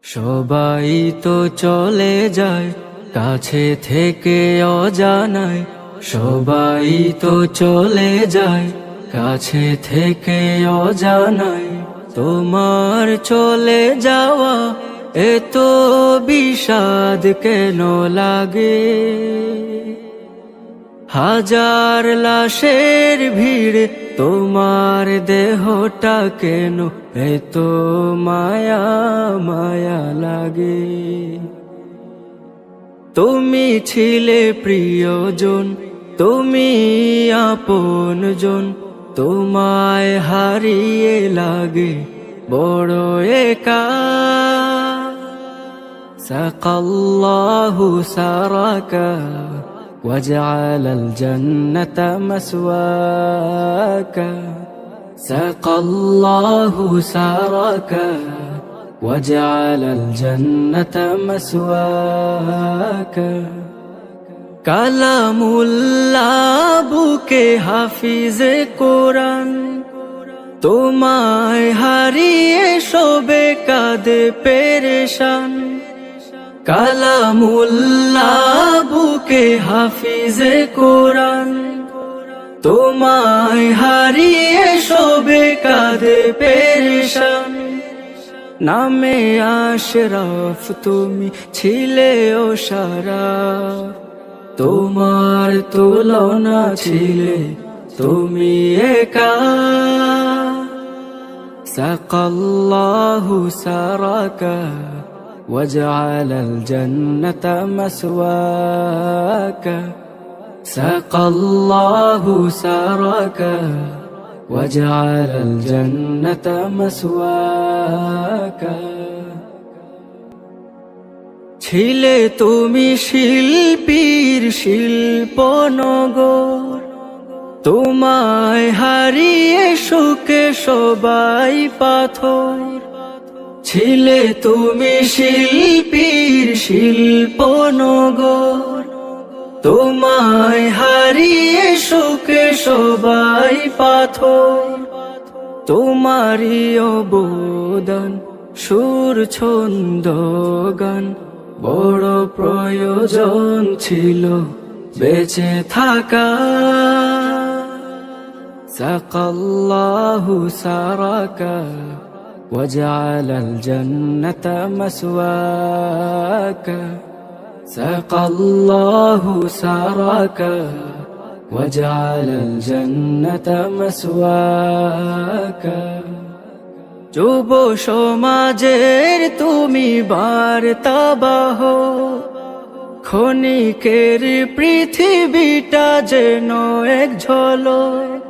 সবাই তো চলে যায় কাছে থেকে অজানায়, সবাই তো চলে যায় কাছে থেকে অজানায়। তোমার চলে যাওয়া এত বিষাদ কেন লাগে? হাজার লাশের ভিড় তোমার দেহটা কেন এত মায়া মায়া লাগে? তুমি ছিলে প্রিয়জন, তুমি আপনজন, তোমায় হারিয়ে লাগে বড় একা। সাকাল্লাহু সারাকা وجعل الجنة مسواك، سقى الله سارك وجعل الجنة مسواك। কালামুল্লাহ বুকে হাফিজে কোরআন, তোমায় হারিয়ে শোবে কাঁদে পেরেশান। কালামুল্লাহ বুকে হাফিজে কোরআন, তোমায় হারিয়ে শোবে কাঁদে পেরেশান। নামে আশরাফ তুমি ছিলে ও শারাফ, তোমার তুলনা ছিলে তুমি একা। সাকাল্লাহু সারাকা وجعل الجنة مسواك، سقى الله سارك وجعل الجنة مسواك। ছিলে তুমি শিল্পীর শিল্পনগর, তোমায় হারিয়ে সুখে সবাই পাথর। ছিলে তুমি শিল্পীর শিল্পনগর, তোমায় হারিয়ে সুখে সবাই পাথর। তোমারই অবদান সুর ছন্দ গান বড় প্রয়োজন ছিল বেঁচে থাকা। সাকাল্লাহু সারাকা وجعل الجنة مسواك، سقى الله سارك وجعل الجنة مسواك। যুব সমাজের তুমি বার্তাবাহ, ক্ষণিকের পৃথিবীটা যেন এক ঝলক।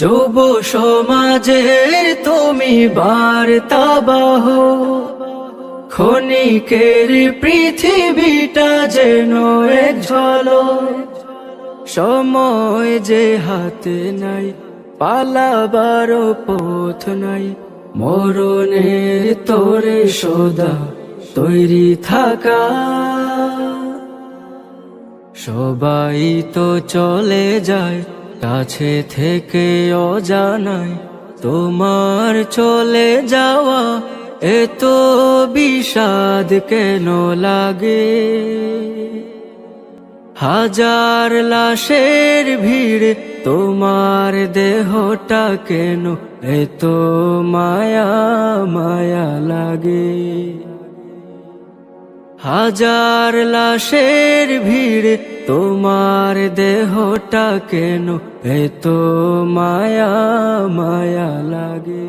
যুব সমাজের তুমি বার্তাবাহ, ক্ষণিকের পৃথিবীটা যেন এক ঝলক। সময় যে হাতে নাই, পালাবার পথ নাই, মরণের তোরে সদা তৈরি থাকা। সবাই তো চলে যায় কাছে থেকে অজানায়, তোমার চলে যাওয়া এত বিষাদ কেন লাগে? হাজার লাশের ভিড় তোমার দেহটা কেন এত মায়া মায়া লাগে? হাজার লাশের ভিড় তোমার দেহটা কেন এত মায়া মায়া লাগে?